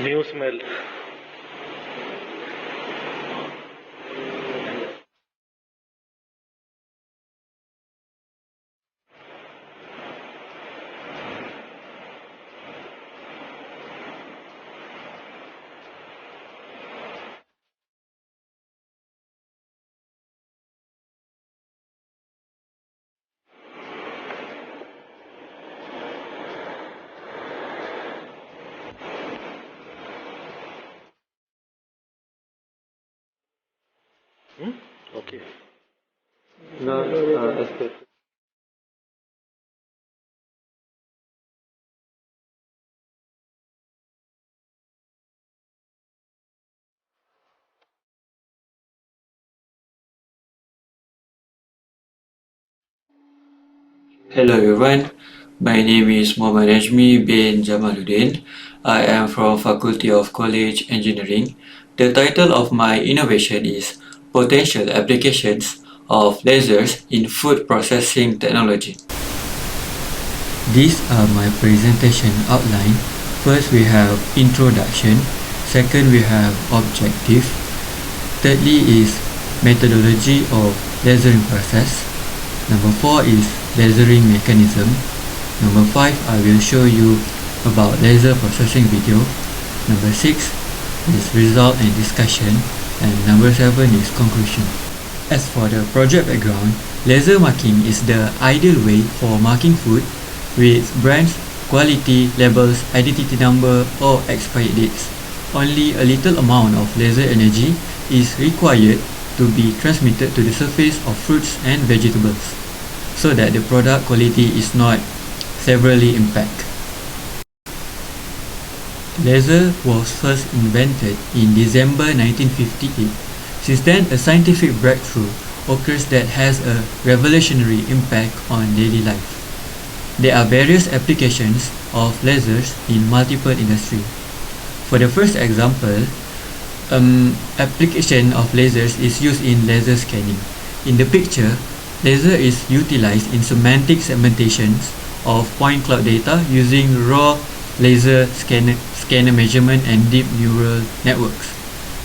New smell. Okay. No, aesthetic. Hello everyone, my name is Muhammad Najmi bin Jamaluddin. I am from Faculty of College Engineering. The title of my innovation is Potential Applications of Lasers in Food Processing Technology. These are my presentation outline. First we have introduction, second we have objective, thirdly is methodology of lasering process, number 4 is lasering mechanism, number 5 I will show you about laser processing video, number 6 is result and discussion, and number 7 is conclusion. As for the project background, laser marking is the ideal way for marking food with brands, quality, labels, identity number or expiry dates. Only a little amount of laser energy is required to be transmitted to the surface of fruits and vegetables so that the product quality is not severely impacted. Laser was first invented in December 1958. Since then, a scientific breakthrough occurs that has a revolutionary impact on daily life. There are various applications of lasers in multiple industries. For the first example, application of lasers is used in laser scanning. In the picture, laser is utilized in semantic segmentations of point cloud data using raw laser scanner measurement and deep neural networks.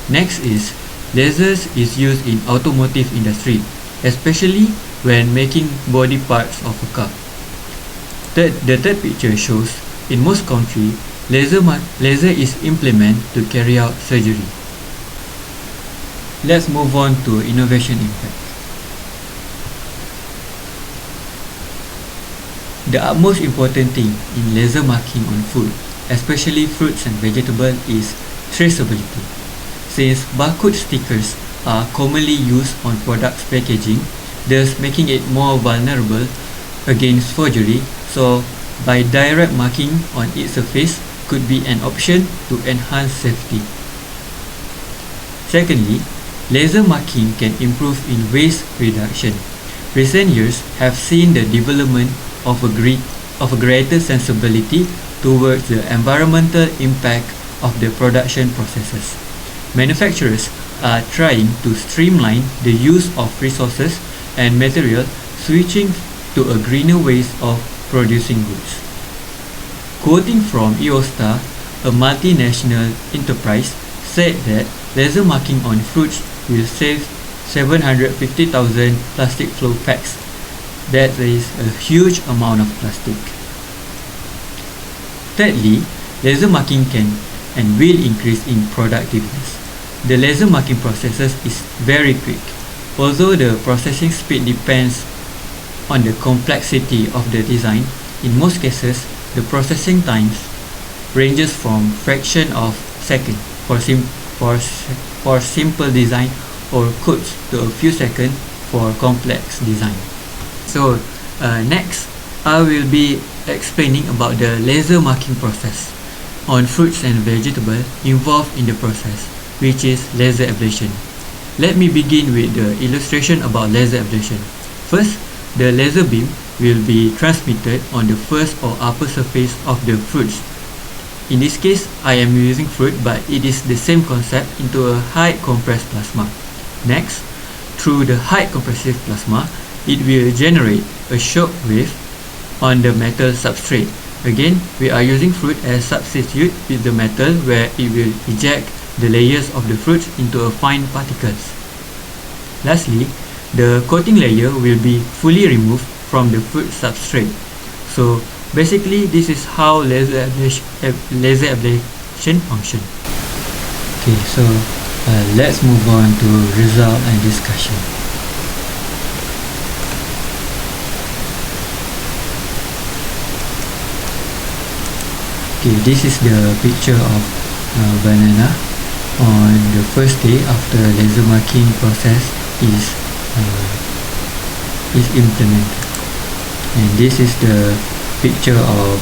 Next is lasers is used in automotive industry, especially when making body parts of a car. The third picture shows in most countries, laser is implemented to carry out surgery. Let's move on to innovation impact. The utmost important thing in laser marking on food, especially fruits and vegetables, is traceability. Since barcode stickers are commonly used on products packaging, thus making it more vulnerable against forgery, so by direct marking on its surface could be an option to enhance safety. Secondly, laser marking can improve in waste reduction. Recent years have seen the development of a greater sensibility towards the environmental impact of the production processes. Manufacturers are trying to streamline the use of resources and material, switching to a greener ways of producing goods. Quoting from EOSTAR, a multinational enterprise, said that laser marking on fruits will save 750,000 plastic flow packs. That is a huge amount of plastic. Thirdly, laser marking can and will increase in productiveness. The laser marking processes is very quick. Although the processing speed depends on the complexity of the design, in most cases, the processing times ranges from fraction of second for simple design or codes to a few seconds for complex design. So next, I will be explaining about the laser marking process on fruits and vegetables involved in the process, which is laser ablation. Let me begin with the illustration about laser ablation. First, the laser beam will be transmitted on the first or upper surface of the fruits. In this case, I am using fruit, but it is the same concept into a high compressed plasma. Next, through the high compressive plasma, it will generate a shock wave on the metal substrate. Again, we are using fruit as substitute with the metal, where it will eject the layers of the fruits into a fine particles. Lastly, the coating layer will be fully removed from the fruit substrate. So basically, this is how laser ablation function. Okay, so let's move on to result and discussion. Okay, this is the picture of banana on the first day after laser marking process is implemented, and this is the picture of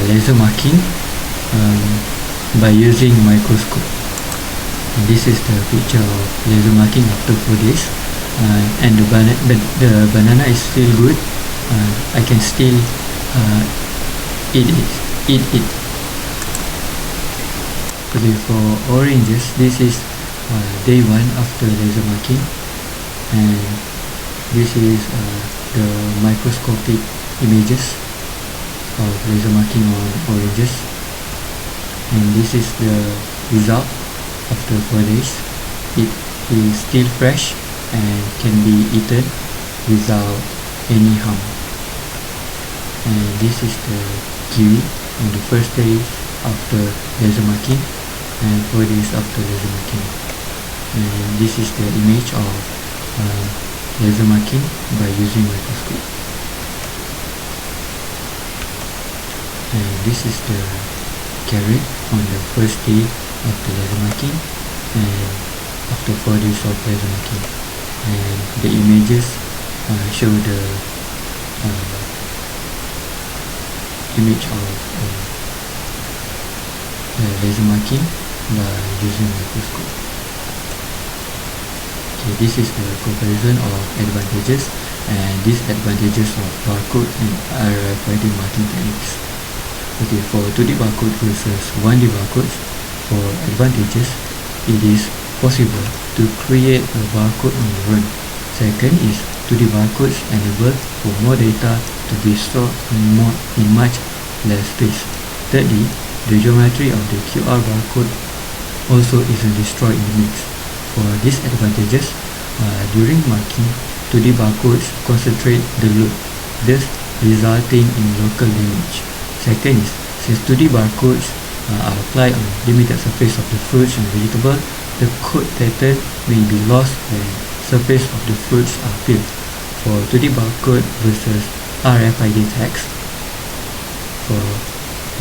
laser marking by using microscope. And this is the picture of laser marking after 4 days, and the banana is still good. I can still eat it. Okay, for oranges, this is day 1 after laser marking, and this is the microscopic images of laser marking on oranges, and this is the result after 4 days. It is still fresh and can be eaten without any harm. And this is the kiwi on the first day after laser marking and 4 days after laser marking. And this is the image of laser marking by using microscope. And this is the carrot on the first day after laser marking and after 4 days of laser marking. And the images show the image of laser marking by using microscope. Okay, this is the comparison of advantages and disadvantages of barcode and RFID marking techniques. Okay, for 2D barcode versus 1D barcodes, for advantages, it is possible to create a barcode on your own. Second is 2D barcodes enable for more data to be stored in much less space. Thirdly, the geometry of the QR barcode also isn't destroyed in the mix. For disadvantages, during marking, 2D barcodes concentrate the load, thus resulting in local damage. Second is, since 2D barcodes are applied on limited surface of the fruits and vegetables, the code pattern may be lost when surface of the fruits are peeled. For 2D barcode versus RFID tags, for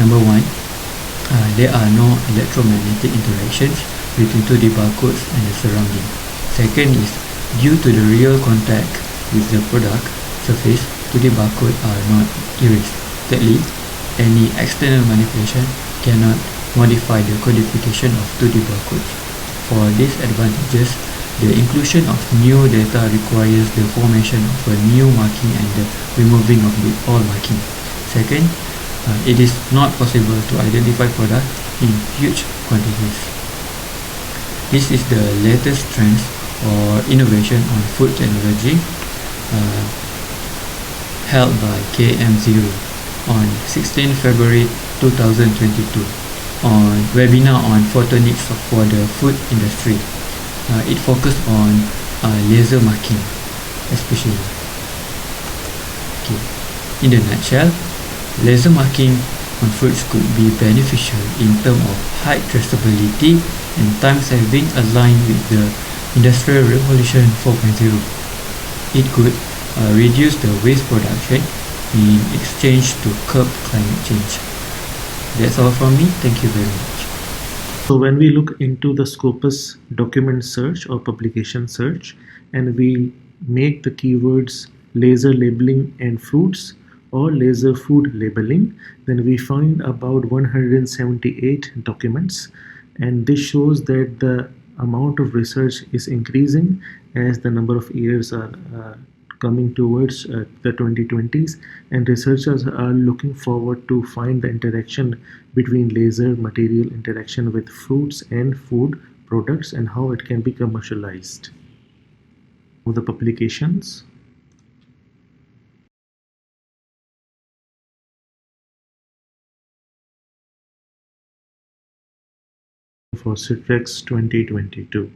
number 1, there are no electromagnetic interactions between 2D barcodes and the surrounding. Second is, due to the real contact with the product surface, 2D barcodes are not erased. Thirdly, any external manipulation cannot modify the codification of 2D barcodes. For disadvantages, the inclusion of new data requires the formation of a new marking and the removing of the old marking. Second, it is not possible to identify products in huge quantities. This is the latest trends or innovation on food technology held by KM0 on 16 February 2022 on webinar on photonics for the food industry. It focused on laser marking especially. Okay. In a nutshell, laser marking on fruits could be beneficial in terms of high traceability and time saving aligned with the Industrial Revolution 4.0. It could reduce the waste production in exchange to curb climate change. That's all from me. Thank you very much. So when we look into the Scopus document search or publication search, and we make the keywords laser labeling and fruits or laser food labeling, then we find about 178 documents, and this shows that the amount of research is increasing as the number of years are coming towards the 2020s, and researchers are looking forward to find the interaction between laser material interaction with fruits and food products and how it can be commercialized. The publications. for CITReX 2022.